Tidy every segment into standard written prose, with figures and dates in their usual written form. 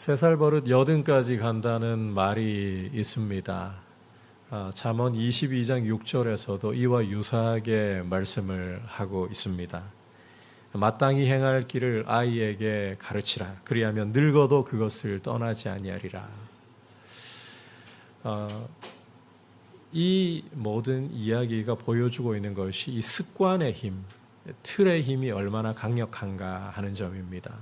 3살 버릇 80까지 간다는 말이 있습니다. 잠언 22장 6절에서도 이와 유사하게 말씀을 하고 있습니다. 마땅히 행할 길을 아이에게 가르치라. 그리하면 늙어도 그것을 떠나지 아니하리라. 이 모든 이야기가 보여주고 있는 것이 이 습관의 힘, 틀의 힘이 얼마나 강력한가 하는 점입니다.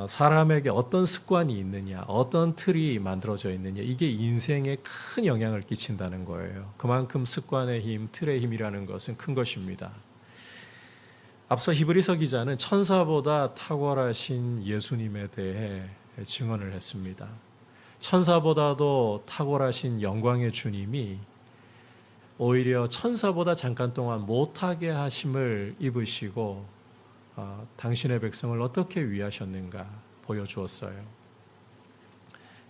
사람에게 어떤 습관이 있느냐, 어떤 틀이 만들어져 있느냐, 이게 인생에 큰 영향을 끼친다는 거예요. 그만큼 습관의 힘, 틀의 힘이라는 것은 큰 것입니다. 앞서 히브리서 기자는 천사보다 탁월하신 예수님에 대해 증언을 했습니다. 천사보다도 탁월하신 영광의 주님이 오히려 천사보다 잠깐 동안 못하게 하심을 입으시고 당신의 백성을 어떻게 위하셨는가 보여주었어요.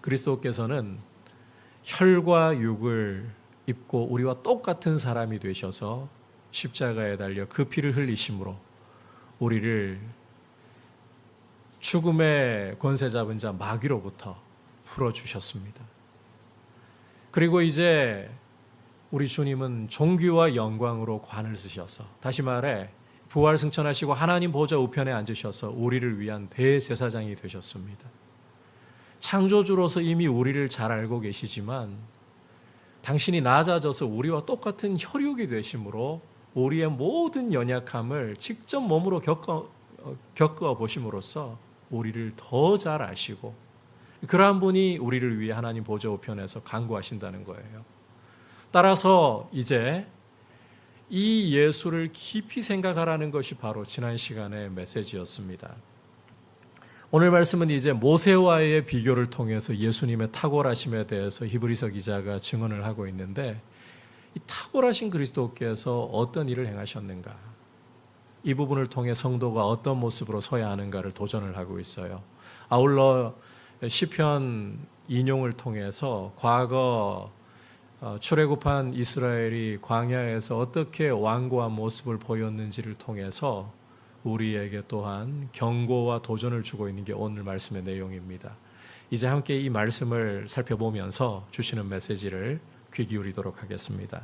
그리스도께서는 혈과 육을 입고 우리와 똑같은 사람이 되셔서 십자가에 달려 그 피를 흘리심으로 우리를 죽음의 권세 잡은 자 마귀로부터 풀어주셨습니다. 그리고 이제 우리 주님은 존귀와 영광으로 관을 쓰셔서, 다시 말해 부활 승천하시고 하나님 보좌 우편에 앉으셔서 우리를 위한 대제사장이 되셨습니다. 창조주로서 이미 우리를 잘 알고 계시지만 당신이 낮아져서 우리와 똑같은 혈육이 되심으로 우리의 모든 연약함을 직접 몸으로 겪어 보심으로써 우리를 더 잘 아시고, 그러한 분이 우리를 위해 하나님 보좌 우편에서 간구하신다는 거예요. 따라서 이제 이 예수를 깊이 생각하라는 것이 바로 지난 시간의 메시지였습니다. 오늘 말씀은 이제 모세와의 비교를 통해서 예수님의 탁월하심에 대해서 히브리서 기자가 증언을 하고 있는데, 이 탁월하신 그리스도께서 어떤 일을 행하셨는가, 이 부분을 통해 성도가 어떤 모습으로 서야 하는가를 도전을 하고 있어요. 아울러 시편 인용을 통해서 과거 출애굽한 이스라엘이 광야에서 어떻게 완고한 모습을 보였는지를 통해서 우리에게 또한 경고와 도전을 주고 있는 게 오늘 말씀의 내용입니다. 이제 함께 이 말씀을 살펴보면서 주시는 메시지를 귀 기울이도록 하겠습니다.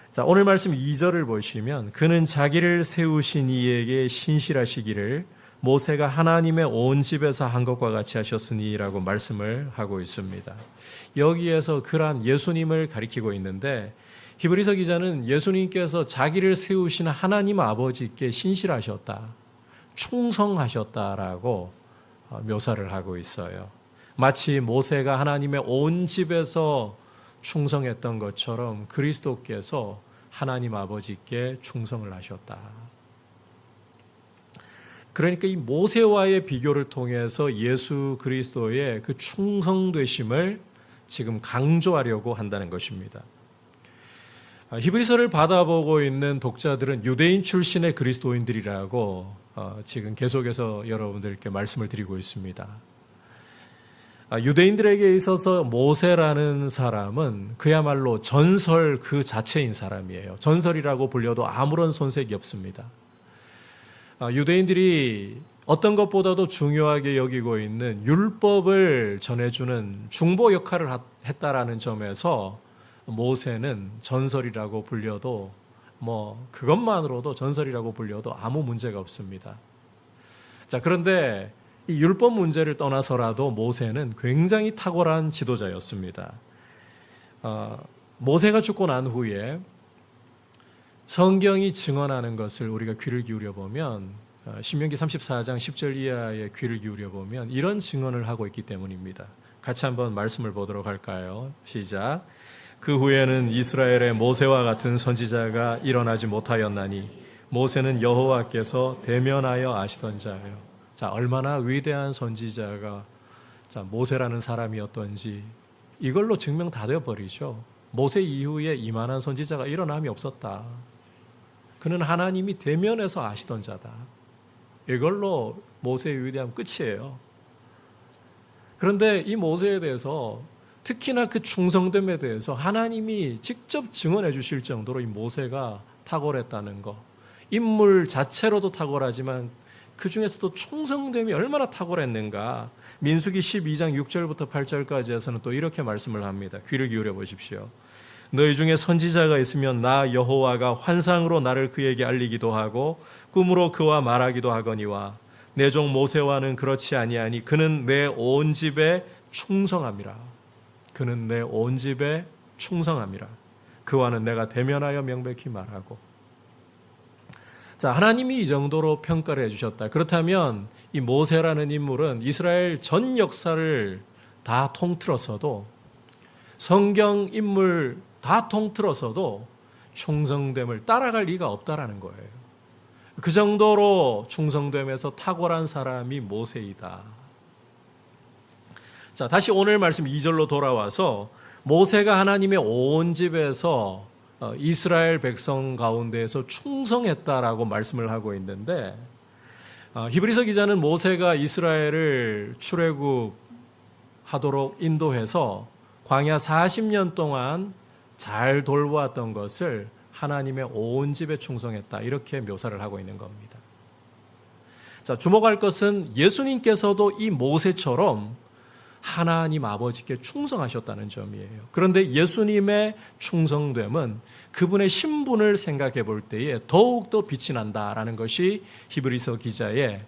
자, 오늘 말씀 2절을 보시면 그는 자기를 세우신 이에게 신실하시기를 모세가 하나님의 온 집에서 한 것과 같이 하셨으니라고 말씀을 하고 있습니다. 여기에서 그러한 예수님을 가리키고 있는데, 히브리서 기자는 예수님께서 자기를 세우신 하나님 아버지께 신실하셨다, 충성하셨다라고 묘사를 하고 있어요. 마치 모세가 하나님의 온 집에서 충성했던 것처럼 그리스도께서 하나님 아버지께 충성을 하셨다. 그러니까 이 모세와의 비교를 통해서 예수 그리스도의 그 충성되심을 지금 강조하려고 한다는 것입니다. 히브리서를 받아보고 있는 독자들은 유대인 출신의 그리스도인들이라고 지금 계속해서 여러분들께 말씀을 드리고 있습니다. 유대인들에게 있어서 모세라는 사람은 그야말로 전설 그 자체인 사람이에요. 전설이라고 불려도 아무런 손색이 없습니다. 유대인들이 어떤 것보다도 중요하게 여기고 있는 율법을 전해주는 중보 역할을 했다라는 점에서 모세는 전설이라고 불려도 그것만으로도 전설이라고 불려도 아무 문제가 없습니다. 자, 그런데 이 율법 문제를 떠나서라도 모세는 굉장히 탁월한 지도자였습니다. 모세가 죽고 난 후에 성경이 증언하는 것을 우리가 귀를 기울여 보면, 신명기 34장 10절 이하의 귀를 기울여 보면 이런 증언을 하고 있기 때문입니다. 같이 한번 말씀을 보도록 할까요? 시작. 그 후에는 이스라엘의 모세와 같은 선지자가 일어나지 못하였나니 모세는 여호와께서 대면하여 아시던 자예요. 자, 얼마나 위대한 선지자가 모세라는 사람이었던지 이걸로 증명 다 되어버리죠. 모세 이후에 이만한 선지자가 일어남이 없었다. 그는 하나님이 대면해서 아시던 자다. 이걸로 모세의 위대함 끝이에요. 그런데 이 모세에 대해서, 특히나 그 충성됨에 대해서 하나님이 직접 증언해 주실 정도로 이 모세가 탁월했다는 것, 인물 자체로도 탁월하지만 그 중에서도 충성됨이 얼마나 탁월했는가. 민수기 12장 6절부터 8절까지에서는 또 이렇게 말씀을 합니다. 귀를 기울여 보십시오. 너희 중에 선지자가 있으면 나 여호와가 환상으로 나를 그에게 알리기도 하고 꿈으로 그와 말하기도 하거니와 내 종 모세와는 그렇지 아니하니 그는 내 온 집에 충성함이라. 그는 내 온 집에 충성함이라. 그와는 내가 대면하여 명백히 말하고. 자, 하나님이 이 정도로 평가를 해주셨다. 그렇다면 이 모세라는 인물은 이스라엘 전 역사를 다 통틀어서도, 성경 인물 다 통틀어서도 충성됨을 따라갈 리가 없다라는 거예요. 그 정도로 충성됨에서 탁월한 사람이 모세이다. 자, 다시 오늘 말씀 2절로 돌아와서 모세가 하나님의 온 집에서 이스라엘 백성 가운데에서 충성했다라고 말씀을 하고 있는데, 히브리서 기자는 모세가 이스라엘을 출애굽하도록 인도해서 광야 40년 동안 잘 돌보았던 것을 하나님의 온 집에 충성했다, 이렇게 묘사를 하고 있는 겁니다. 자, 주목할 것은 예수님께서도 이 모세처럼 하나님 아버지께 충성하셨다는 점이에요. 그런데 예수님의 충성됨은 그분의 신분을 생각해 볼 때에 더욱더 빛이 난다라는 것이 히브리서 기자의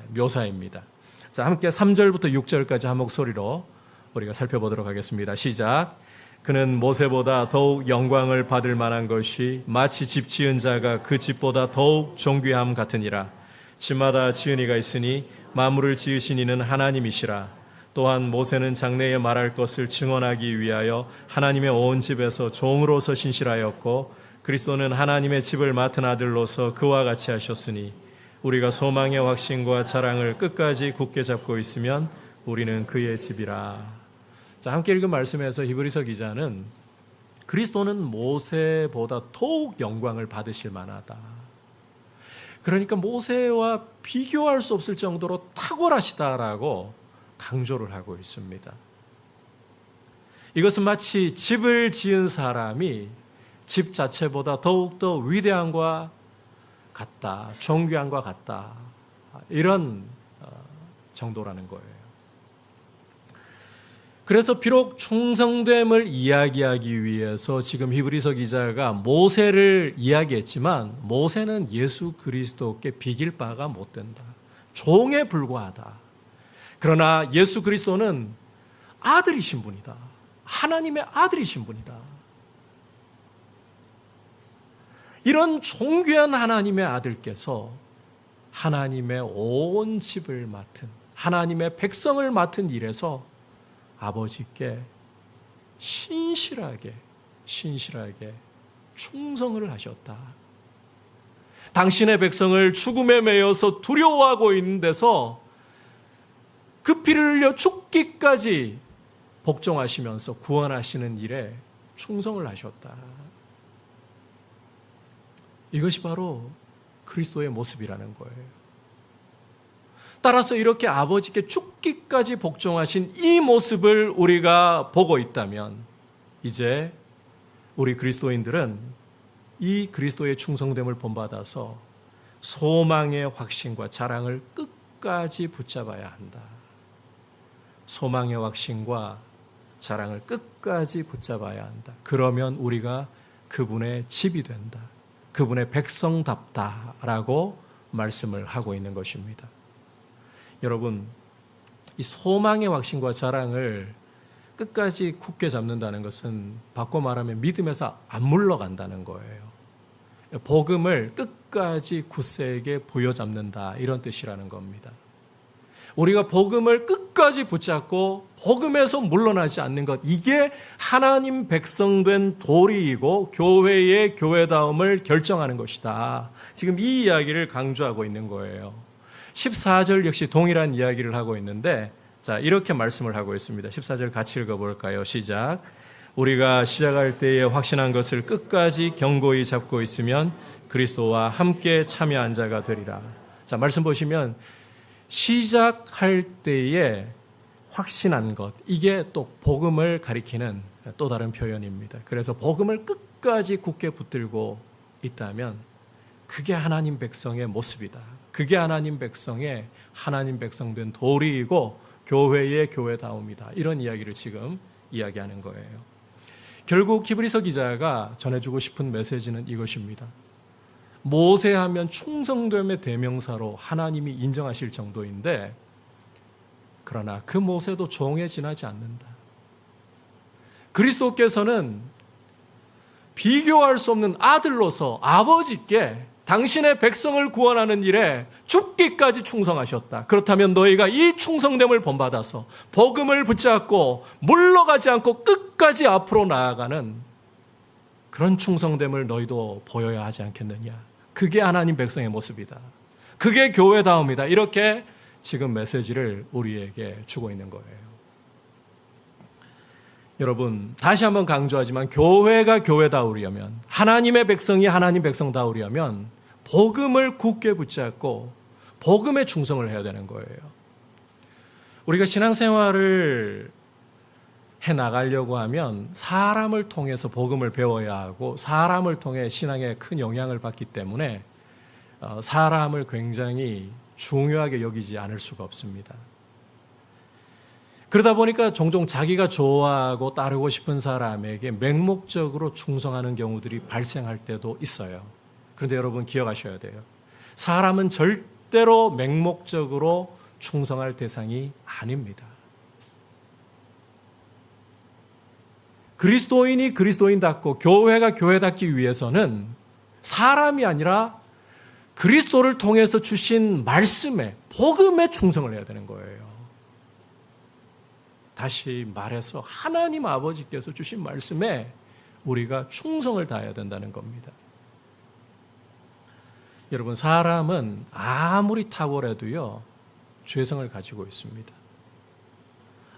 묘사입니다. 자, 함께 3절부터 6절까지 한 목소리로 우리가 살펴보도록 하겠습니다. 시작. 그는 모세보다 더욱 영광을 받을 만한 것이 마치 집 지은 자가 그 집보다 더욱 존귀함 같으니라. 집마다 지은 이가 있으니 만물을 지으신 이는 하나님이시라. 또한 모세는 장래에 말할 것을 증언하기 위하여 하나님의 온 집에서 종으로서 신실하였고 그리스도는 하나님의 집을 맡은 아들로서 그와 같이 하셨으니 우리가 소망의 확신과 자랑을 끝까지 굳게 잡고 있으면 우리는 그의 집이라. 자, 함께 읽은 말씀에서 히브리서 기자는 그리스도는 모세보다 더욱 영광을 받으실 만하다. 그러니까 모세와 비교할 수 없을 정도로 탁월하시다라고 강조를 하고 있습니다. 이것은 마치 집을 지은 사람이 집 자체보다 더욱더 위대함과 같다, 존귀함과 같다, 이런 정도라는 거예요. 그래서 비록 충성됨을 이야기하기 위해서 지금 히브리서 기자가 모세를 이야기했지만 모세는 예수 그리스도께 비길 바가 못 된다, 종에 불과하다. 그러나 예수 그리스도는 아들이신 분이다. 하나님의 아들이신 분이다. 이런 존귀한 하나님의 아들께서 하나님의 온 집을 맡은, 하나님의 백성을 맡은 일에서 아버지께 신실하게 충성을 하셨다. 당신의 백성을 죽음에 매여서 두려워하고 있는 데서 그 피를 흘려 죽기까지 복종하시면서 구원하시는 일에 충성을 하셨다. 이것이 바로 그리스도의 모습이라는 거예요. 따라서 이렇게 아버지께 죽기까지 복종하신 이 모습을 우리가 보고 있다면 이제 우리 그리스도인들은 이 그리스도의 충성됨을 본받아서 소망의 확신과 자랑을 끝까지 붙잡아야 한다. 소망의 확신과 자랑을 끝까지 붙잡아야 한다. 그러면 우리가 그분의 집이 된다. 그분의 백성답다라고 말씀을 하고 있는 것입니다. 여러분, 이 소망의 확신과 자랑을 끝까지 굳게 잡는다는 것은 바꿔 말하면 믿음에서 안 물러간다는 거예요. 복음을 끝까지 굳세게 부여잡는다, 이런 뜻이라는 겁니다. 우리가 복음을 끝까지 붙잡고 복음에서 물러나지 않는 것, 이게 하나님 백성된 도리이고 교회의 교회다움을 결정하는 것이다. 지금 이 이야기를 강조하고 있는 거예요. 14절 역시 동일한 이야기를 하고 있는데, 자, 이렇게 말씀을 하고 있습니다. 14절 같이 읽어볼까요? 시작. 우리가 시작할 때에 확신한 것을 끝까지 견고히 잡고 있으면 그리스도와 함께 참여한 자가 되리라. 자, 말씀 보시면 시작할 때에 확신한 것, 이게 또 복음을 가리키는 또 다른 표현입니다. 그래서 복음을 끝까지 굳게 붙들고 있다면 그게 하나님 백성의 모습이다. 그게 하나님 백성의 하나님 백성된 도리이고 교회의 교회다움이다. 이런 이야기를 지금 이야기하는 거예요. 결국 히브리서 기자가 전해주고 싶은 메시지는 이것입니다. 모세하면 충성됨의 대명사로 하나님이 인정하실 정도인데, 그러나 그 모세도 종에 지나지 않는다. 그리스도께서는 비교할 수 없는 아들로서 아버지께 당신의 백성을 구원하는 일에 죽기까지 충성하셨다. 그렇다면 너희가 이 충성됨을 본받아서 복음을 붙잡고 물러가지 않고 끝까지 앞으로 나아가는 그런 충성됨을 너희도 보여야 하지 않겠느냐. 그게 하나님 백성의 모습이다. 그게 교회다움이다. 이렇게 지금 메시지를 우리에게 주고 있는 거예요. 여러분, 다시 한번 강조하지만 교회가 교회다우려면, 하나님의 백성이 하나님 백성다우려면 복음을 굳게 붙잡고 복음에 충성을 해야 되는 거예요. 우리가 신앙생활을 해나가려고 하면 사람을 통해서 복음을 배워야 하고 사람을 통해 신앙에 큰 영향을 받기 때문에 사람을 굉장히 중요하게 여기지 않을 수가 없습니다. 그러다 보니까 종종 자기가 좋아하고 따르고 싶은 사람에게 맹목적으로 충성하는 경우들이 발생할 때도 있어요. 그런데 여러분 기억하셔야 돼요. 사람은 절대로 맹목적으로 충성할 대상이 아닙니다. 그리스도인이 그리스도인답고 교회가 교회답기 위해서는 사람이 아니라 그리스도를 통해서 주신 말씀에, 복음에 충성을 해야 되는 거예요. 다시 말해서 하나님 아버지께서 주신 말씀에 우리가 충성을 다해야 된다는 겁니다. 여러분, 사람은 아무리 탁월해도요, 죄성을 가지고 있습니다.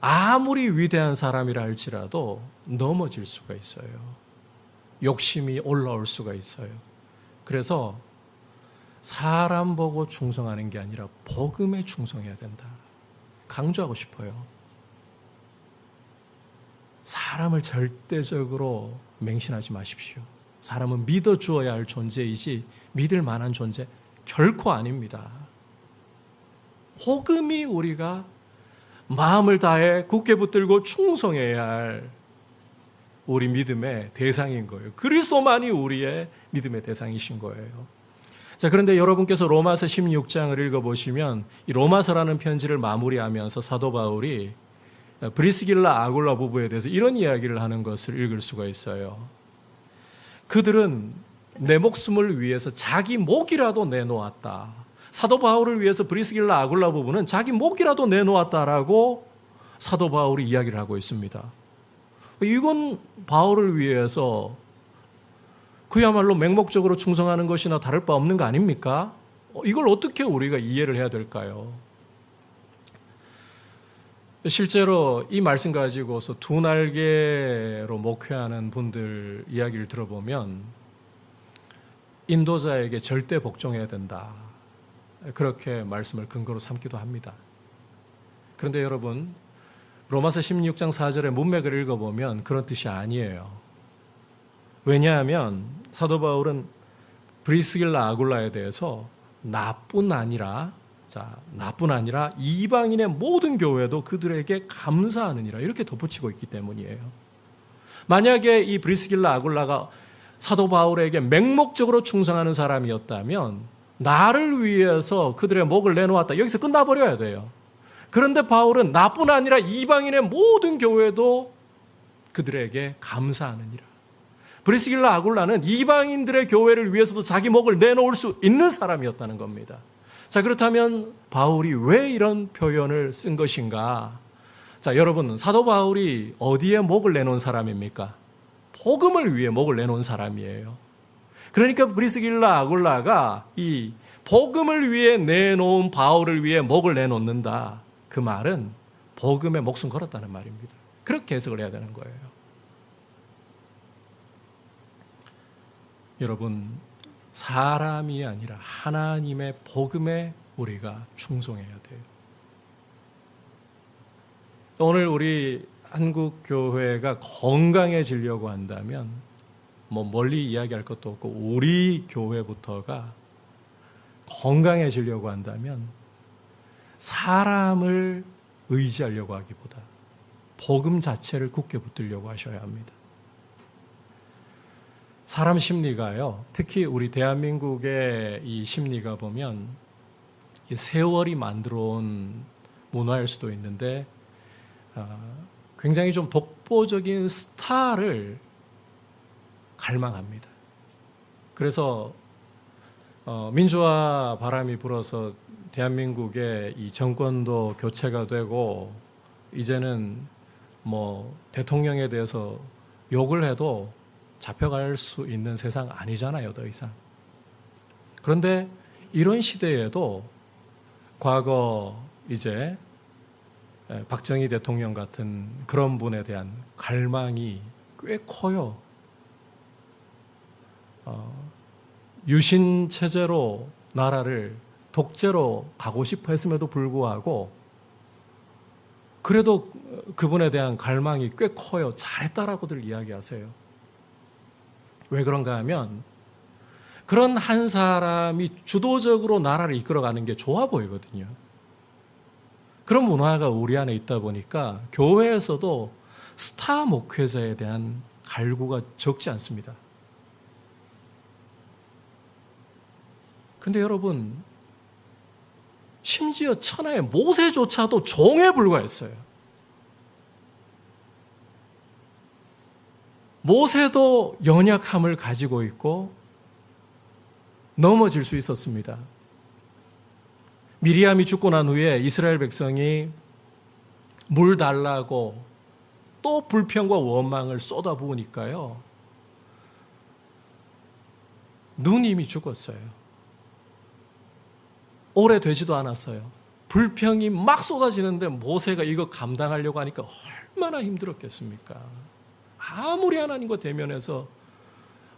아무리 위대한 사람이라 할지라도 넘어질 수가 있어요. 욕심이 올라올 수가 있어요. 그래서 사람 보고 충성하는 게 아니라 복음에 충성해야 된다. 강조하고 싶어요. 사람을 절대적으로 맹신하지 마십시오. 사람은 믿어주어야 할 존재이지 믿을 만한 존재 결코 아닙니다. 복음이 우리가 마음을 다해 굳게 붙들고 충성해야 할 우리 믿음의 대상인 거예요. 그리스도만이 우리의 믿음의 대상이신 거예요. 자, 그런데 여러분께서 로마서 16장을 읽어보시면 이 로마서라는 편지를 마무리하면서 사도 바울이 브리스길라 아굴라 부부에 대해서 이런 이야기를 하는 것을 읽을 수가 있어요. 그들은 내 목숨을 위해서 자기 목이라도 내놓았다. 사도 바울을 위해서 브리스길라 아굴라 부부는 자기 목이라도 내놓았다라고 사도 바울이 이야기를 하고 있습니다. 이건 바울을 위해서 그야말로 맹목적으로 충성하는 것이나 다를 바 없는 거 아닙니까? 이걸 어떻게 우리가 이해를 해야 될까요? 실제로 이 말씀 가지고서 두 날개로 목회하는 분들 이야기를 들어보면 인도자에게 절대 복종해야 된다. 그렇게 말씀을 근거로 삼기도 합니다. 그런데 여러분, 로마서 16장 4절의 문맥을 읽어보면 그런 뜻이 아니에요. 왜냐하면 사도 바울은 브리스길라 아굴라에 대해서 나뿐 아니라 이방인의 모든 교회도 그들에게 감사하느니라 이렇게 덧붙이고 있기 때문이에요. 만약에 이 브리스길라 아굴라가 사도 바울에게 맹목적으로 충성하는 사람이었다면 나를 위해서 그들의 목을 내놓았다. 여기서 끝나버려야 돼요. 그런데 바울은 나뿐 아니라 이방인의 모든 교회도 그들에게 감사하느니라. 브리스길라 아굴라는 이방인들의 교회를 위해서도 자기 목을 내놓을 수 있는 사람이었다는 겁니다. 자, 그렇다면 바울이 왜 이런 표현을 쓴 것인가? 자, 여러분, 사도 바울이 어디에 목을 내놓은 사람입니까? 복음을 위해 목을 내놓은 사람이에요. 그러니까 브리스길라 아굴라가 이 복음을 위해 내놓은 바울을 위해 목을 내놓는다. 그 말은 복음에 목숨 걸었다는 말입니다. 그렇게 해석을 해야 되는 거예요. 여러분, 사람이 아니라 하나님의 복음에 우리가 충성해야 돼요. 오늘 우리 한국 교회가 건강해지려고 한다면 멀리 이야기할 것도 없고 우리 교회부터가 건강해지려고 한다면 사람을 의지하려고 하기보다 복음 자체를 굳게 붙들려고 하셔야 합니다. 사람 심리가요, 특히 우리 대한민국의 이 심리가 보면 세월이 만들어온 문화일 수도 있는데 굉장히 좀 독보적인 스타를 갈망합니다. 그래서 민주화 바람이 불어서 대한민국의 이 정권도 교체가 되고 이제는 뭐 대통령에 대해서 욕을 해도 잡혀갈 수 있는 세상 아니잖아요, 더 이상. 그런데 이런 시대에도 과거 이제 박정희 대통령 같은 그런 분에 대한 갈망이 꽤 커요. 유신 체제로 나라를 독재로 가고 싶어 했음에도 불구하고 그래도 그분에 대한 갈망이 꽤 커요. 잘했다라고들 이야기하세요. 왜 그런가 하면 그런 한 사람이 주도적으로 나라를 이끌어가는 게 좋아 보이거든요. 그런 문화가 우리 안에 있다 보니까 교회에서도 스타 목회자에 대한 갈구가 적지 않습니다. 근데 여러분, 심지어 천하의 모세조차도 종에 불과했어요. 모세도 연약함을 가지고 있고 넘어질 수 있었습니다. 미리암이 죽고 난 후에 이스라엘 백성이 물 달라고 또 불평과 원망을 쏟아부으니까요, 눈이 이미 죽었어요. 오래되지도 않았어요. 불평이 막 쏟아지는데 모세가 이거 감당하려고 하니까 얼마나 힘들었겠습니까? 아무리 하나님과 대면해서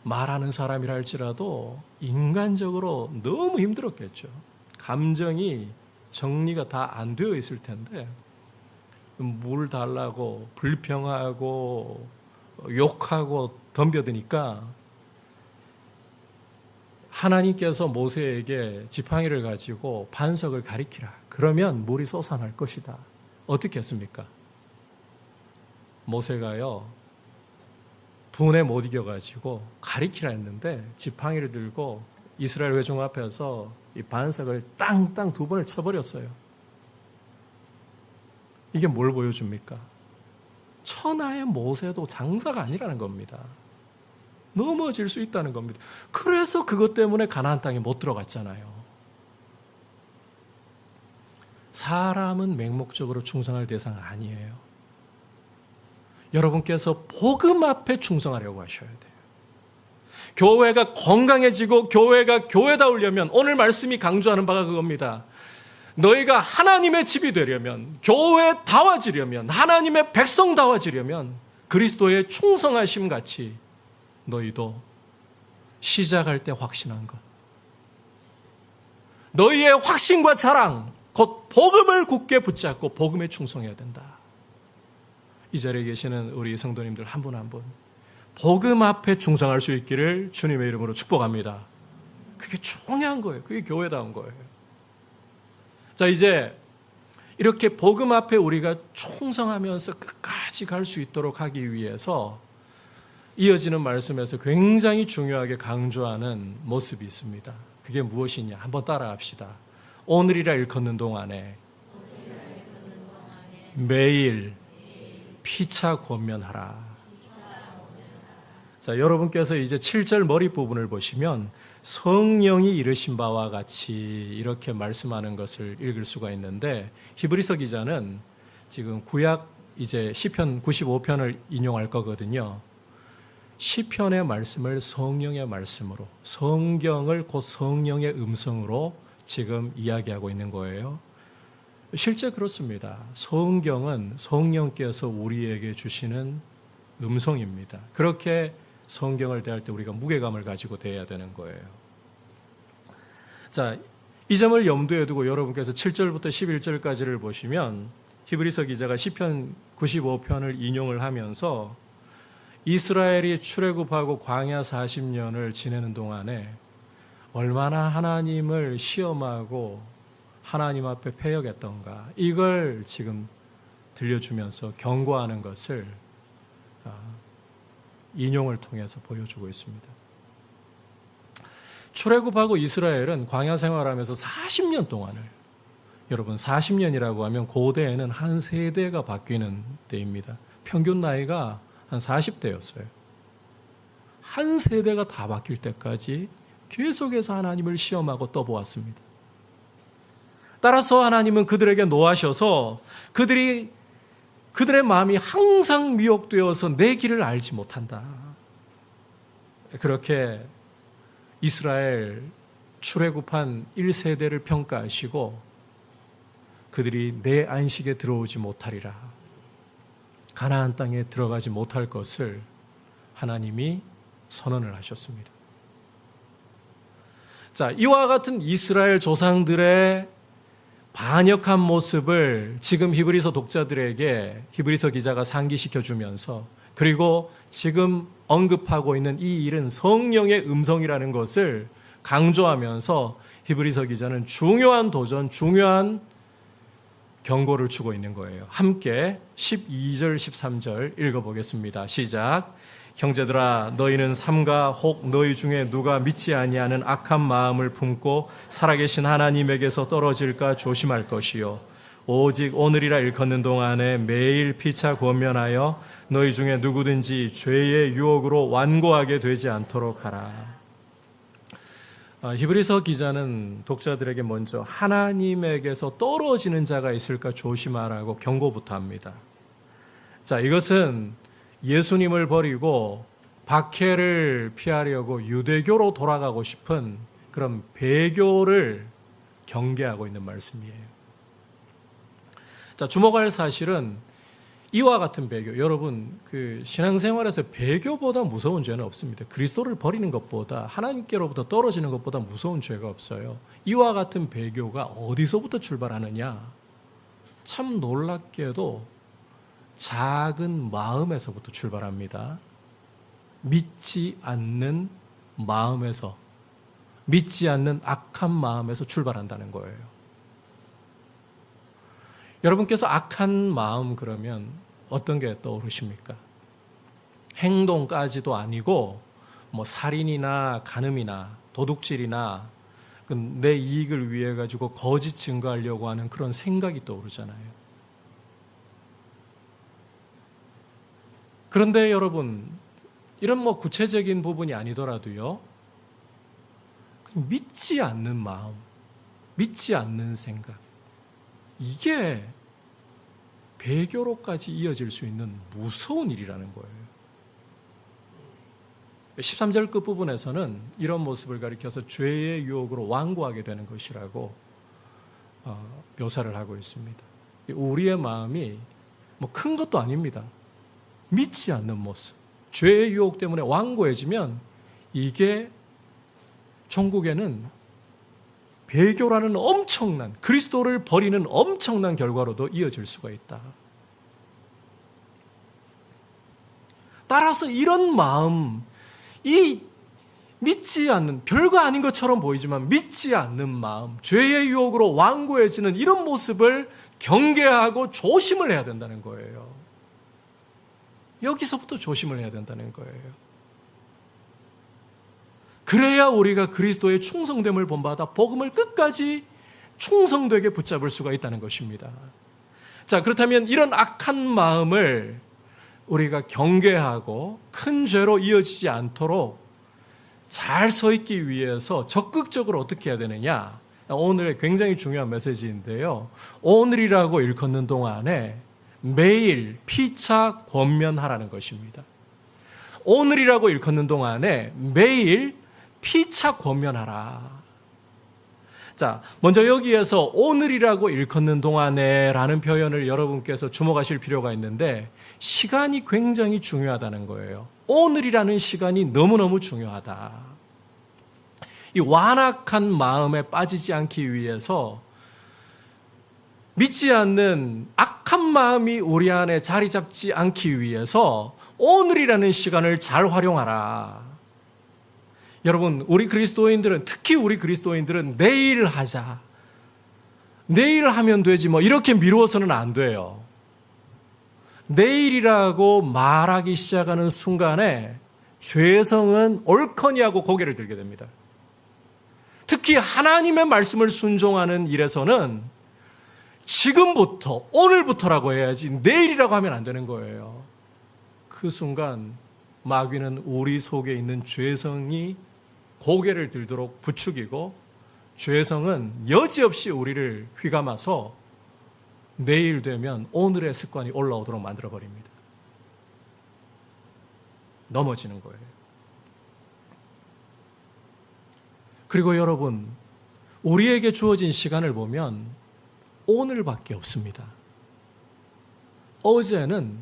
말하는 사람이라 할지라도 인간적으로 너무 힘들었겠죠. 감정이 정리가 다 안 되어 있을 텐데 물 달라고 불평하고 욕하고 덤벼드니까 하나님께서 모세에게 지팡이를 가지고 반석을 가리키라. 그러면 물이 솟아날 것이다. 어떻게 했습니까? 모세가요, 분에 못 이겨가지고 가리키라 했는데 지팡이를 들고 이스라엘 회중 앞에서 이 반석을 땅땅 2번을 쳐버렸어요. 이게 뭘 보여줍니까? 천하의 모세도 장사가 아니라는 겁니다. 넘어질 수 있다는 겁니다. 그래서 그것 때문에 가나안 땅에 못 들어갔잖아요. 사람은 맹목적으로 충성할 대상 아니에요. 여러분께서 복음 앞에 충성하려고 하셔야 돼요. 교회가 건강해지고 교회가 교회다우려면 오늘 말씀이 강조하는 바가 그겁니다. 너희가 하나님의 집이 되려면, 교회다워지려면, 하나님의 백성다워지려면 그리스도의 충성하심 같이 너희도 시작할 때 확신한 것, 너희의 확신과 자랑, 곧 복음을 굳게 붙잡고 복음에 충성해야 된다. 이 자리에 계시는 우리 성도님들 한 분 한 분 복음 앞에 충성할 수 있기를 주님의 이름으로 축복합니다. 그게 중요한 거예요. 그게 교회다운 거예요. 자, 이제 이렇게 복음 앞에 우리가 충성하면서 끝까지 갈 수 있도록 하기 위해서 이어지는 말씀에서 굉장히 중요하게 강조하는 모습이 있습니다. 그게 무엇이냐? 한번 따라합시다. 오늘이라 일컫는 동안에 매일 피차 권면하라. 자, 여러분께서 이제 7절 머리 부분을 보시면 성령이 이르신 바와 같이 이렇게 말씀하는 것을 읽을 수가 있는데, 히브리서 기자는 지금 구약 이제 시편 95편을 인용할 거거든요. 시편의 말씀을 성령의 말씀으로, 성경을 곧 성령의 음성으로 지금 이야기하고 있는 거예요. 실제 그렇습니다. 성경은 성령께서 우리에게 주시는 음성입니다. 그렇게 성경을 대할 때 우리가 무게감을 가지고 대해야 되는 거예요. 자, 이 점을 염두에 두고 여러분께서 7절부터 11절까지를 보시면 히브리서 기자가 시편 95편을 인용을 하면서 이스라엘이 출애굽하고 광야 40년을 지내는 동안에 얼마나 하나님을 시험하고 하나님 앞에 패역했던가, 이걸 지금 들려주면서 경고하는 것을 인용을 통해서 보여주고 있습니다. 출애굽하고 이스라엘은 광야 생활하면서 40년 동안을, 여러분 40년이라고 하면 고대에는 한 세대가 바뀌는 때입니다. 평균 나이가 한 40대였어요. 한 세대가 다 바뀔 때까지 계속해서 하나님을 시험하고 떠보았습니다. 따라서 하나님은 그들에게 노하셔서 그들의 마음이 항상 미혹되어서 내 길을 알지 못한다. 그렇게 이스라엘 출애굽한 1세대를 평가하시고 그들이 내 안식에 들어오지 못하리라, 가나안 땅에 들어가지 못할 것을 하나님이 선언을 하셨습니다. 자, 이와 같은 이스라엘 조상들의 반역한 모습을 지금 히브리서 독자들에게 히브리서 기자가 상기시켜 주면서, 그리고 지금 언급하고 있는 이 일은 성령의 음성이라는 것을 강조하면서 히브리서 기자는 중요한 도전, 중요한 경고를 주고 있는 거예요. 함께 12절, 13절 읽어보겠습니다. 시작. 형제들아, 너희는 삼가 혹 너희 중에 누가 믿지 아니하는 악한 마음을 품고 살아계신 하나님에게서 떨어질까 조심할 것이요, 오직 오늘이라 일컫는 동안에 매일 피차 권면하여 너희 중에 누구든지 죄의 유혹으로 완고하게 되지 않도록 하라. 히브리서 기자는 독자들에게 먼저 하나님에게서 떨어지는 자가 있을까 조심하라고 경고부터 합니다. 자, 이것은 예수님을 버리고 박해를 피하려고 유대교로 돌아가고 싶은 그런 배교를 경계하고 있는 말씀이에요. 자, 주목할 사실은 이와 같은 배교, 여러분 그 신앙생활에서 배교보다 무서운 죄는 없습니다. 그리스도를 버리는 것보다, 하나님께로부터 떨어지는 것보다 무서운 죄가 없어요. 이와 같은 배교가 어디서부터 출발하느냐? 참 놀랍게도 작은 마음에서부터 출발합니다. 믿지 않는 마음에서, 믿지 않는 악한 마음에서 출발한다는 거예요. 여러분께서 악한 마음 그러면 어떤 게 떠오르십니까? 행동까지도 아니고 뭐 살인이나 간음이나 도둑질이나 내 이익을 위해 가지고 거짓 증거하려고 하는 그런 생각이 떠오르잖아요. 그런데 여러분, 이런 뭐 구체적인 부분이 아니더라도요, 믿지 않는 마음, 믿지 않는 생각, 이게 배교로까지 이어질 수 있는 무서운 일이라는 거예요. 13절 끝부분에서는 이런 모습을 가리켜서 죄의 유혹으로 완고하게 되는 것이라고 묘사를 하고 있습니다. 우리의 마음이 뭐 큰 것도 아닙니다. 믿지 않는 모습, 죄의 유혹 때문에 완고해지면 이게 천국에는 배교라는 엄청난, 그리스도를 버리는 엄청난 결과로도 이어질 수가 있다. 따라서 이런 마음, 이 믿지 않는, 별거 아닌 것처럼 보이지만 믿지 않는 마음, 죄의 유혹으로 완고해지는 이런 모습을 경계하고 조심을 해야 된다는 거예요. 여기서부터 조심을 해야 된다는 거예요. 그래야 우리가 그리스도의 충성됨을 본받아 복음을 끝까지 충성되게 붙잡을 수가 있다는 것입니다. 자, 그렇다면 이런 악한 마음을 우리가 경계하고 큰 죄로 이어지지 않도록 잘 서 있기 위해서 적극적으로 어떻게 해야 되느냐? 오늘의 굉장히 중요한 메시지인데요. 오늘이라고 일컫는 동안에 매일 피차 권면하라는 것입니다. 오늘이라고 일컫는 동안에 매일 피차 권면하라. 자, 먼저 여기에서 오늘이라고 일컫는 동안에 라는 표현을 여러분께서 주목하실 필요가 있는데, 시간이 굉장히 중요하다는 거예요. 오늘이라는 시간이 너무너무 중요하다. 이 완악한 마음에 빠지지 않기 위해서, 믿지 않는 악한 마음이 우리 안에 자리 잡지 않기 위해서 오늘이라는 시간을 잘 활용하라. 여러분, 우리 그리스도인들은, 특히 우리 그리스도인들은 내일 하자, 내일 하면 되지 뭐 이렇게 미루어서는 안 돼요. 내일이라고 말하기 시작하는 순간에 죄성은 옳거니 하고 고개를 들게 됩니다. 특히 하나님의 말씀을 순종하는 일에서는 지금부터, 오늘부터라고 해야지 내일이라고 하면 안 되는 거예요. 그 순간 마귀는 우리 속에 있는 죄성이 고개를 들도록 부추기고, 죄성은 여지없이 우리를 휘감아서 내일 되면 오늘의 습관이 올라오도록 만들어버립니다. 넘어지는 거예요. 그리고 여러분, 우리에게 주어진 시간을 보면 오늘밖에 없습니다. 어제는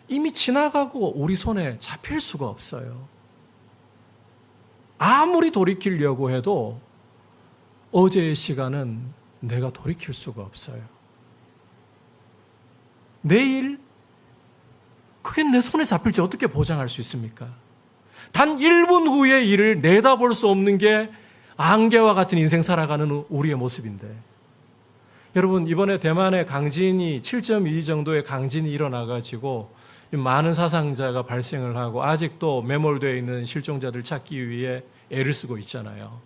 이미 지나가고 우리 손에 잡힐 수가 없어요. 아무리 돌이키려고 해도 어제의 시간은 내가 돌이킬 수가 없어요. 내일, 그게 내 손에 잡힐지 어떻게 보장할 수 있습니까? 단 1분 후의 일을 내다볼 수 없는 게 안개와 같은 인생 살아가는 우리의 모습인데, 여러분, 이번에 대만의 강진이 7.2 정도의 강진이 일어나가지고 많은 사상자가 발생을 하고 아직도 매몰되어 있는 실종자들 찾기 위해 애를 쓰고 있잖아요.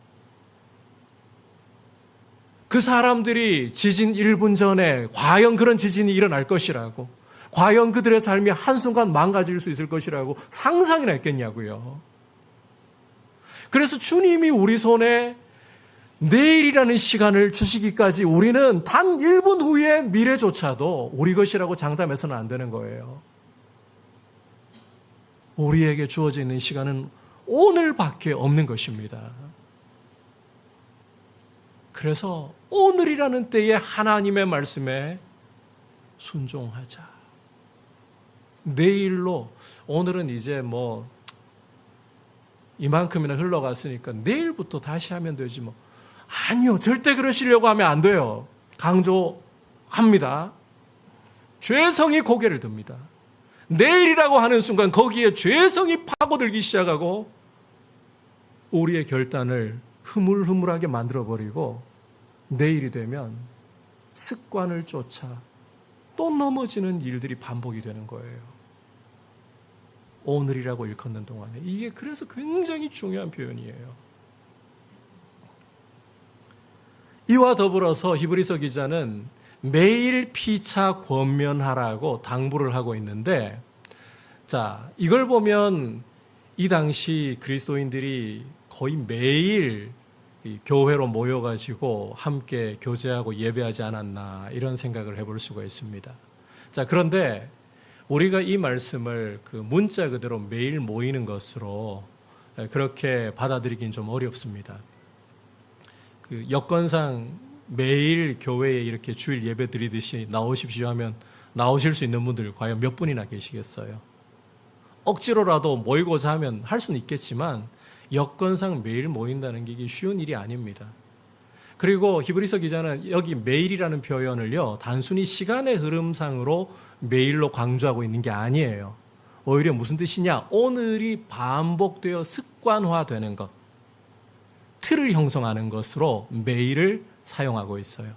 그 사람들이 지진 1분 전에 과연 그런 지진이 일어날 것이라고, 과연 그들의 삶이 한순간 망가질 수 있을 것이라고 상상이나 했겠냐고요. 그래서 주님이 우리 손에 내일이라는 시간을 주시기까지 우리는 단 1분 후의 미래조차도 우리 것이라고 장담해서는 안 되는 거예요. 우리에게 주어져 있는 시간은 오늘밖에 없는 것입니다. 그래서 오늘이라는 때에 하나님의 말씀에 순종하자. 내일로, 오늘은 이제 뭐 이만큼이나 흘러갔으니까 내일부터 다시 하면 되지 뭐. 아니요, 절대 그러시려고 하면 안 돼요. 강조합니다. 죄성이 고개를 듭니다. 내일이라고 하는 순간 거기에 죄성이 파고들기 시작하고 우리의 결단을 흐물흐물하게 만들어버리고, 내일이 되면 습관을 쫓아 또 넘어지는 일들이 반복이 되는 거예요. 오늘이라고 일컫는 동안에. 이게 그래서 굉장히 중요한 표현이에요. 이와 더불어서 히브리서 기자는 매일 피차 권면하라고 당부를 하고 있는데, 자, 이걸 보면 이 당시 그리스도인들이 거의 매일 교회로 모여가지고 함께 교제하고 예배하지 않았나, 이런 생각을 해볼 수가 있습니다. 자, 그런데 우리가 이 말씀을 그 문자 그대로 매일 모이는 것으로 그렇게 받아들이긴 좀 어렵습니다. 그 여건상 매일 교회에 이렇게 주일 예배 드리듯이 나오십시오 하면 나오실 수 있는 분들 과연 몇 분이나 계시겠어요? 억지로라도 모이고자 하면 할 수는 있겠지만 여건상 매일 모인다는 게 이게 쉬운 일이 아닙니다. 그리고 히브리서 기자는 여기 매일이라는 표현을요, 단순히 시간의 흐름상으로 매일로 강조하고 있는 게 아니에요. 오히려 무슨 뜻이냐? 오늘이 반복되어 습관화되는 것, 틀을 형성하는 것으로 매일을 사용하고 있어요.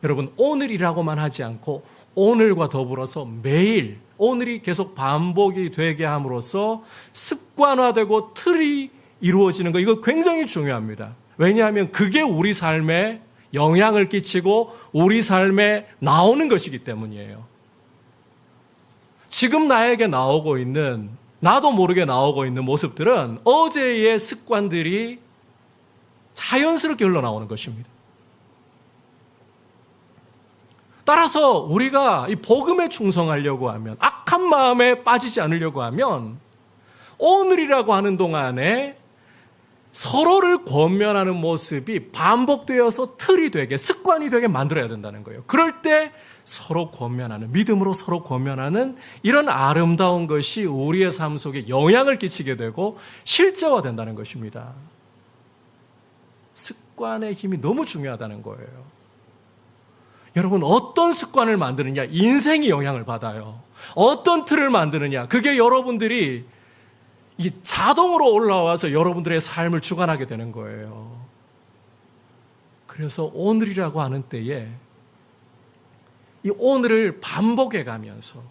여러분, 오늘이라고만 하지 않고 오늘과 더불어서 매일, 오늘이 계속 반복이 되게 함으로써 습관화되고 틀이 이루어지는 거, 이거 굉장히 중요합니다. 왜냐하면 그게 우리 삶에 영향을 끼치고 우리 삶에 나오는 것이기 때문이에요. 지금 나에게 나오고 있는, 나도 모르게 나오고 있는 모습들은 어제의 습관들이 자연스럽게 흘러나오는 것입니다. 따라서 우리가 이 복음에 충성하려고 하면, 악한 마음에 빠지지 않으려고 하면 오늘이라고 하는 동안에 서로를 권면하는 모습이 반복되어서 틀이 되게, 습관이 되게 만들어야 된다는 거예요. 그럴 때 서로 권면하는, 믿음으로 서로 권면하는 이런 아름다운 것이 우리의 삶 속에 영향을 끼치게 되고 실제화된다는 것입니다. 습관의 힘이 너무 중요하다는 거예요. 여러분, 어떤 습관을 만드느냐, 인생이 영향을 받아요. 어떤 틀을 만드느냐, 그게 여러분들이 이 자동으로 올라와서 여러분들의 삶을 주관하게 되는 거예요. 그래서 오늘이라고 하는 때에 이 오늘을 반복해 가면서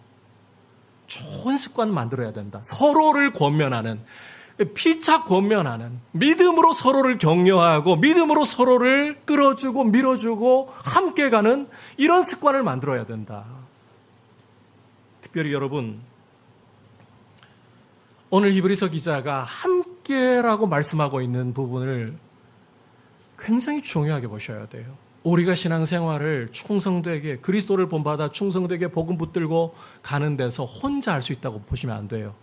좋은 습관 만들어야 된다. 서로를 권면하는, 피차 권면하는, 믿음으로 서로를 격려하고 믿음으로 서로를 끌어주고 밀어주고 함께 가는 이런 습관을 만들어야 된다. 특별히 여러분, 오늘 히브리서 기자가 함께라고 말씀하고 있는 부분을 굉장히 중요하게 보셔야 돼요. 우리가 신앙생활을 충성되게, 그리스도를 본받아 충성되게 복음 붙들고 가는 데서 혼자 할 수 있다고 보시면 안 돼요.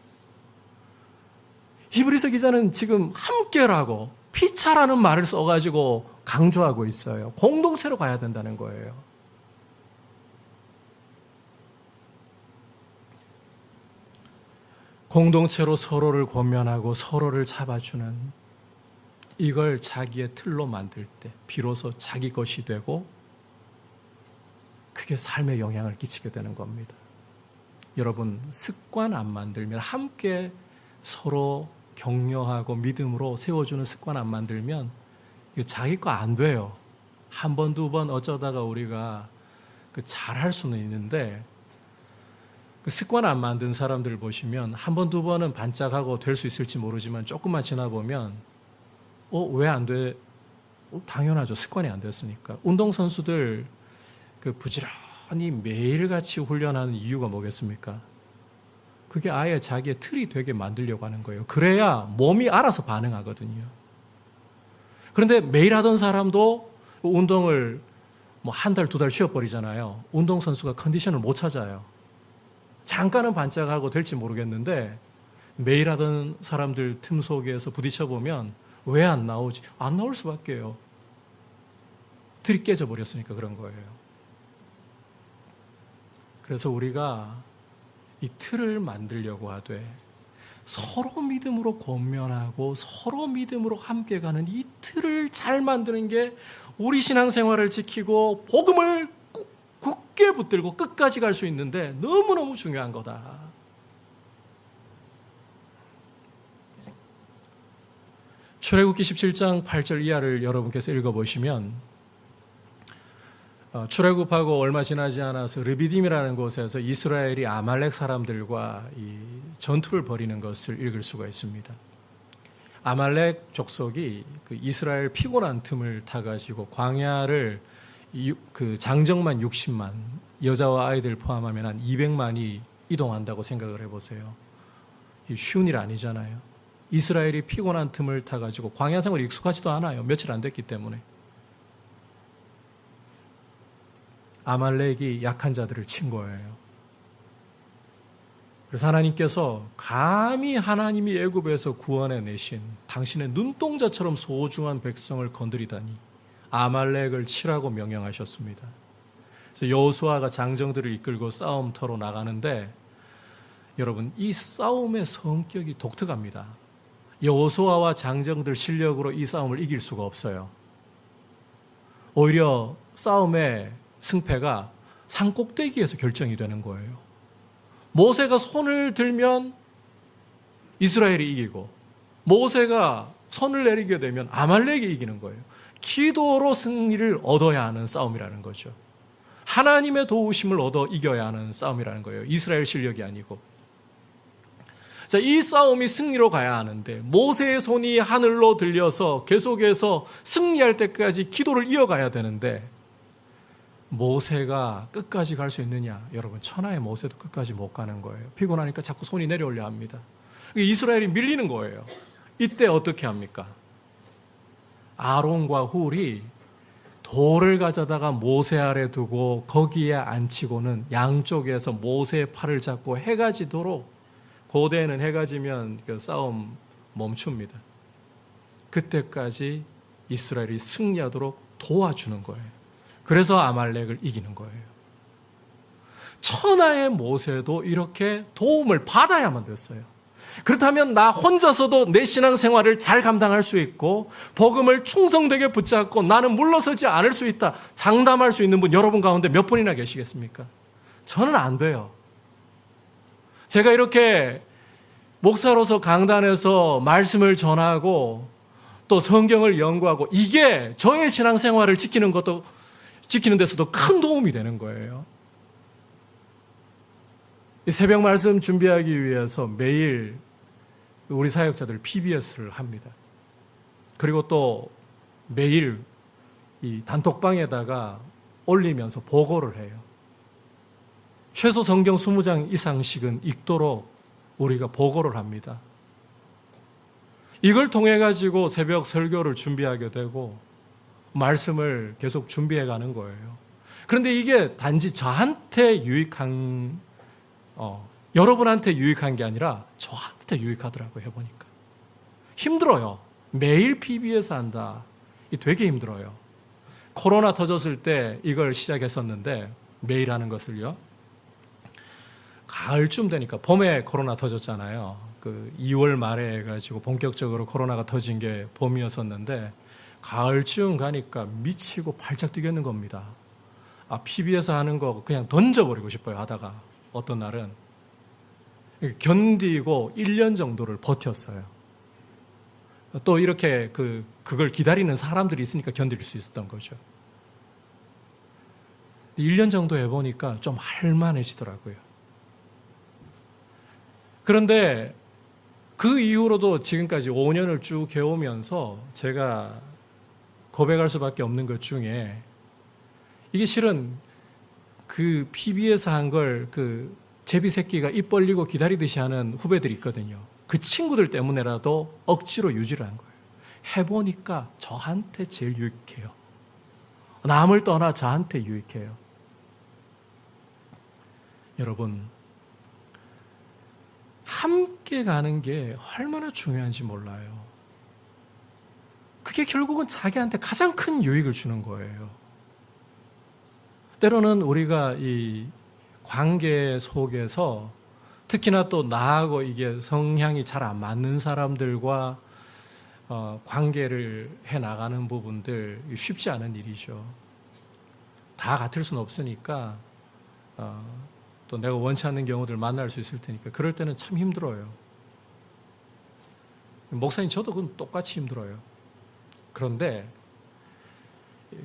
히브리서 기자는 지금 함께라고, 피차라는 말을 써가지고 강조하고 있어요. 공동체로 가야 된다는 거예요. 공동체로 서로를 권면하고 서로를 잡아주는, 이걸 자기의 틀로 만들 때 비로소 자기 것이 되고 그게 삶에 영향을 끼치게 되는 겁니다. 여러분, 습관 안 만들면, 함께 서로 격려하고 믿음으로 세워주는 습관 안 만들면 이거 자기 거 안 돼요. 한 번, 두 번 어쩌다가 우리가 잘할 수는 있는데, 그 습관 안 만든 사람들 보시면 한 번, 두 번은 반짝하고 될 수 있을지 모르지만 조금만 지나보면 왜 안 돼? 당연하죠. 습관이 안 됐으니까. 운동선수들 부지런히 매일같이 훈련하는 이유가 뭐겠습니까? 그게 아예 자기의 틀이 되게 만들려고 하는 거예요. 그래야 몸이 알아서 반응하거든요. 그런데 매일 하던 사람도 운동을 한 달, 두 달 쉬어버리잖아요. 운동선수가 컨디션을 못 찾아요. 잠깐은 반짝하고 될지 모르겠는데 매일 하던 사람들 틈 속에서 부딪혀보면 왜 안 나오지? 안 나올 수밖에요. 틀이 깨져버렸으니까 그런 거예요. 그래서 우리가 이 틀을 만들려고 하되 서로 믿음으로 권면하고 서로 믿음으로 함께 가는 이 틀을 잘 만드는 게 우리 신앙생활을 지키고 복음을 굳게 붙들고 끝까지 갈 수 있는데 너무너무 중요한 거다. 출애굽기 17장 8절 이하를 여러분께서 읽어보시면 출애굽하고 얼마 지나지 않아서 르비딤이라는 곳에서 이스라엘이 아말렉 사람들과 이 전투를 벌이는 것을 읽을 수가 있습니다. 아말렉 족속이 그 이스라엘 피곤한 틈을 타가지고 광야를 장정만 60만, 여자와 아이들 포함하면 한 200만이 이동한다고 생각을 해보세요. 쉬운 일 아니잖아요. 이스라엘이 피곤한 틈을 타가지고 광야 생활이 익숙하지도 않아요. 며칠 안 됐기 때문에. 아말렉이 약한 자들을 친 거예요. 그래서 하나님께서 감히 하나님이 애굽에서 구원해 내신 당신의 눈동자처럼 소중한 백성을 건드리다니 아말렉을 치라고 명령하셨습니다. 그래서 여호수아가 장정들을 이끌고 싸움터로 나가는데 여러분, 이 싸움의 성격이 독특합니다. 여호수아와 장정들 실력으로 이 싸움을 이길 수가 없어요. 오히려 싸움의 승패가 산 꼭대기에서 결정이 되는 거예요. 모세가 손을 들면 이스라엘이 이기고 모세가 손을 내리게 되면 아말렉이 이기는 거예요. 기도로 승리를 얻어야 하는 싸움이라는 거죠. 하나님의 도우심을 얻어 이겨야 하는 싸움이라는 거예요. 이스라엘 실력이 아니고. 자, 이 싸움이 승리로 가야 하는데 모세의 손이 하늘로 들려서 계속해서 승리할 때까지 기도를 이어가야 되는데 모세가 끝까지 갈 수 있느냐? 여러분, 천하의 모세도 끝까지 못 가는 거예요. 피곤하니까 자꾸 손이 내려올려 합니다. 이스라엘이 밀리는 거예요. 이때 어떻게 합니까? 아론과 훌이 돌을 가져다가 모세 아래 두고 거기에 앉히고는 양쪽에서 모세의 팔을 잡고 해가 지도록, 고대에는 해가 지면 그 싸움 멈춥니다. 그때까지 이스라엘이 승리하도록 도와주는 거예요. 그래서 아말렉을 이기는 거예요. 천하의 모세도 이렇게 도움을 받아야만 됐어요. 그렇다면 나 혼자서도 내 신앙생활을 잘 감당할 수 있고 복음을 충성되게 붙잡고 나는 물러서지 않을 수 있다, 장담할 수 있는 분 여러분 가운데 몇 분이나 계시겠습니까? 저는 안 돼요. 제가 이렇게 목사로서 강단에서 말씀을 전하고 또 성경을 연구하고 이게 저의 신앙생활을 지키는 데서도 큰 도움이 되는 거예요. 이 새벽 말씀 준비하기 위해서 매일 우리 사역자들 PBS를 합니다. 그리고 또 매일 이 단톡방에다가 올리면서 보고를 해요. 최소 성경 20장 이상씩은 읽도록 우리가 보고를 합니다. 이걸 통해 가지고 새벽 설교를 준비하게 되고 말씀을 계속 준비해 가는 거예요. 그런데 이게 단지 저한테 유익한 여러분한테 유익한 게 아니라 저한테 유익하더라고요. 해보니까 힘들어요. 매일 PBS 한다. 이 되게 힘들어요. 코로나 터졌을 때 이걸 시작했었는데 매일 하는 것을요. 가을쯤 되니까 봄에 코로나 터졌잖아요. 그 2월 말에 해가지고 본격적으로 코로나가 터진 게 봄이었었는데 가을쯤 가니까 미치고 발작 뛰겠는 겁니다. PBS 하는 거 그냥 던져버리고 싶어요. 하다가 어떤 날은 견디고 1년 정도를 버텼어요. 또 이렇게 그걸 기다리는 사람들이 있으니까 견딜 수 있었던 거죠. 1년 정도 해보니까 좀 할만해지더라고요. 그런데 그 이후로도 지금까지 5년을 쭉 해오면서 제가 고백할 수밖에 없는 것 중에 이게 실은 그 PBS 한 걸 그 제비 새끼가 입 벌리고 기다리듯이 하는 후배들이 있거든요. 그 친구들 때문에라도 억지로 유지를 한 거예요. 해보니까 저한테 제일 유익해요. 남을 떠나 저한테 유익해요. 여러분, 함께 가는 게 얼마나 중요한지 몰라요. 그게 결국은 자기한테 가장 큰 유익을 주는 거예요. 때로는 우리가 이 관계 속에서 특히나 또 나하고 이게 성향이 잘 안 맞는 사람들과 관계를 해나가는 부분들 쉽지 않은 일이죠. 다 같을 수는 없으니까 또 내가 원치 않는 경우들 만날 수 있을 테니까 그럴 때는 참 힘들어요. 목사님 저도 그건 똑같이 힘들어요. 그런데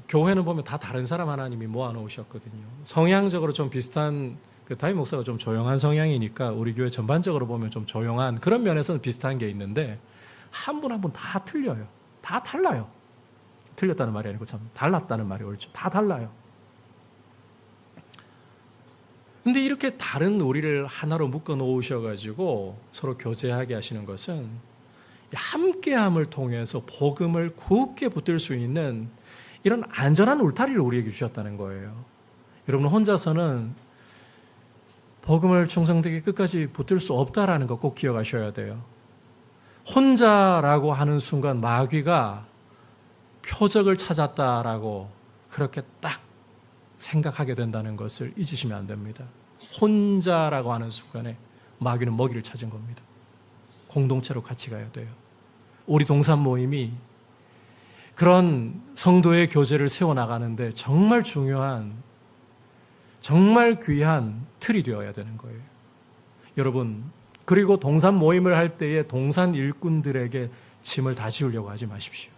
교회는 보면 다 다른 사람 하나님이 모아놓으셨거든요. 성향적으로 좀 비슷한 다윗 목사가 좀 조용한 성향이니까 우리 교회 전반적으로 보면 좀 조용한 그런 면에서는 비슷한 게 있는데 한 분 한 분 다 틀려요. 다 달라요. 틀렸다는 말이 아니고 참 달랐다는 말이 옳죠. 다 달라요. 근데 이렇게 다른 우리를 하나로 묶어 놓으셔가지고 서로 교제하게 하시는 것은 함께함을 통해서 복음을 굳게 붙들 수 있는 이런 안전한 울타리를 우리에게 주셨다는 거예요. 여러분 혼자서는 복음을 충성되게 끝까지 붙들 수 없다라는 거 꼭 기억하셔야 돼요. 혼자라고 하는 순간 마귀가 표적을 찾았다라고 그렇게 딱 생각하게 된다는 것을 잊으시면 안 됩니다. 혼자라고 하는 순간에 마귀는 먹이를 찾은 겁니다. 공동체로 같이 가야 돼요. 우리 동산 모임이 그런 성도의 교제를 세워나가는데 정말 중요한, 정말 귀한 틀이 되어야 되는 거예요. 여러분, 그리고 동산 모임을 할 때에 동산 일꾼들에게 짐을 다 지우려고 하지 마십시오.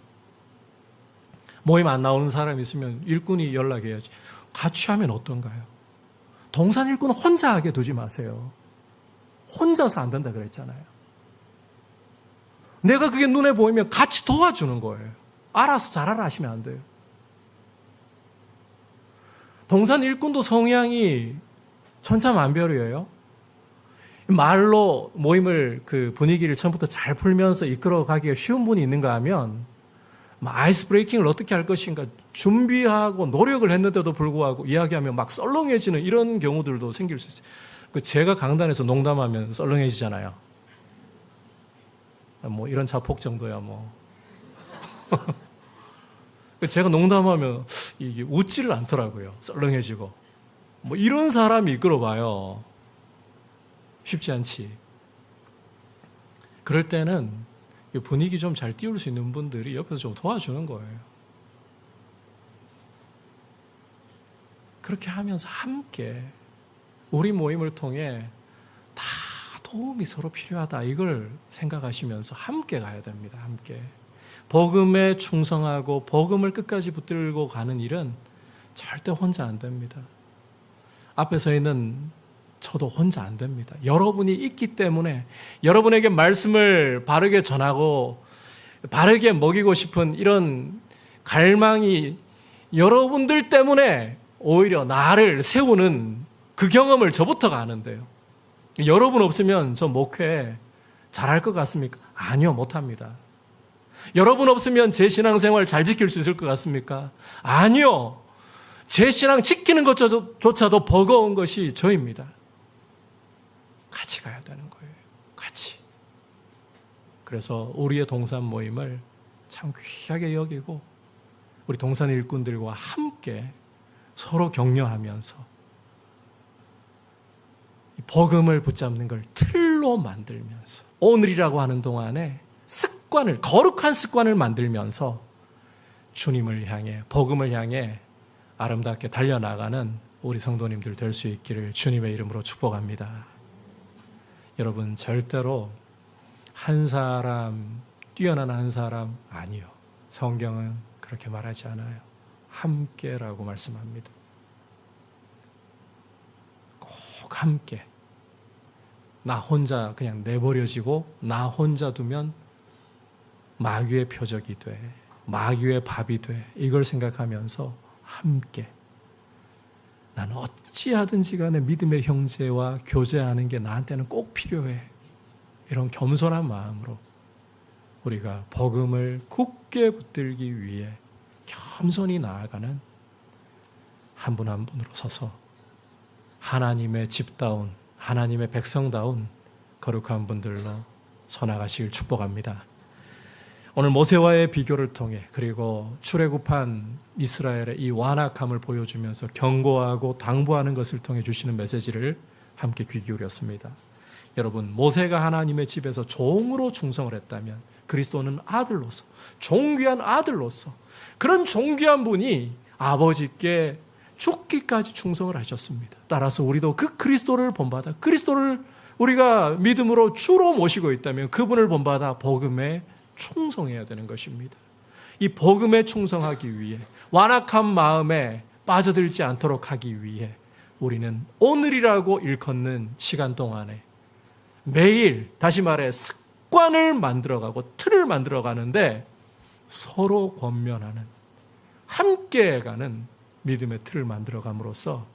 모임 안 나오는 사람 있으면 일꾼이 연락해야지. 같이 하면 어떤가요? 동산 일꾼은 혼자 하게 두지 마세요. 혼자서 안 된다 그랬잖아요. 내가 그게 눈에 보이면 같이 도와주는 거예요. 알아서 잘하라 하시면 안 돼요. 동산 일꾼도 성향이 천차만별이에요. 말로 모임을 그 분위기를 처음부터 잘 풀면서 이끌어가기가 쉬운 분이 있는가 하면 아이스 브레이킹을 어떻게 할 것인가 준비하고 노력을 했는데도 불구하고 이야기하면 막 썰렁해지는 이런 경우들도 생길 수 있어요. 제가 강단에서 농담하면 썰렁해지잖아요. 뭐 이런 자폭 정도야 뭐. 제가 농담하면 이게 웃지를 않더라고요. 썰렁해지고. 뭐 이런 사람이 이끌어봐요. 쉽지 않지. 그럴 때는 분위기 좀 잘 띄울 수 있는 분들이 옆에서 좀 도와주는 거예요. 그렇게 하면서 함께 우리 모임을 통해 다 도움이 서로 필요하다. 이걸 생각하시면서 함께 가야 됩니다. 함께. 복음에 충성하고 복음을 끝까지 붙들고 가는 일은 절대 혼자 안 됩니다. 앞에 서 있는 저도 혼자 안 됩니다. 여러분이 있기 때문에 여러분에게 말씀을 바르게 전하고 바르게 먹이고 싶은 이런 갈망이 여러분들 때문에 오히려 나를 세우는 그 경험을 저부터 가는데요. 여러분 없으면 저 목회 잘할 것 같습니까? 아니요, 못합니다. 여러분 없으면 제 신앙생활 잘 지킬 수 있을 것 같습니까? 아니요. 제 신앙 지키는 것조차도 버거운 것이 저입니다. 같이 가야 되는 거예요. 같이. 그래서 우리의 동산 모임을 참 귀하게 여기고 우리 동산 일꾼들과 함께 서로 격려하면서 복음을 붙잡는 걸 틀로 만들면서 오늘이라고 하는 동안에 습관을, 거룩한 습관을 만들면서 주님을 향해, 복음을 향해 아름답게 달려나가는 우리 성도님들 될 수 있기를 주님의 이름으로 축복합니다. 여러분, 절대로 한 사람, 뛰어난 한 사람 아니요. 성경은 그렇게 말하지 않아요. 함께라고 말씀합니다. 꼭 함께. 나 혼자 그냥 내버려지고 나 혼자 두면 마귀의 표적이 돼. 마귀의 밥이 돼. 이걸 생각하면서 함께. 나는 어찌하든지 간에 믿음의 형제와 교제하는 게 나한테는 꼭 필요해. 이런 겸손한 마음으로 우리가 복음을 굳게 붙들기 위해 겸손히 나아가는 한 분 한 분으로 서서 하나님의 집다운, 하나님의 백성다운 거룩한 분들로 서나가시길 축복합니다. 오늘 모세와의 비교를 통해 그리고 출애굽한 이스라엘의 이 완악함을 보여주면서 경고하고 당부하는 것을 통해 주시는 메시지를 함께 귀 기울였습니다. 여러분, 모세가 하나님의 집에서 종으로 충성을 했다면 그리스도는 아들로서, 존귀한 아들로서 그런 존귀한 분이 아버지께 죽기까지 충성을 하셨습니다. 따라서 우리도 그 그리스도를 본받아 그리스도를 우리가 믿음으로 주로 모시고 있다면 그분을 본받아 복음에 충성해야 되는 것입니다. 이 복음에 충성하기 위해 완악한 마음에 빠져들지 않도록 하기 위해 우리는 오늘이라고 일컫는 시간 동안에 매일 다시 말해 습관을 만들어가고 틀을 만들어가는데 서로 권면하는 함께 가는 믿음의 틀을 만들어감으로써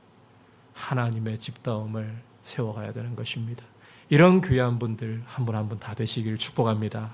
하나님의 집다움을 세워가야 되는 것입니다. 이런 귀한 분들 한 분 한 분 다 되시길 축복합니다.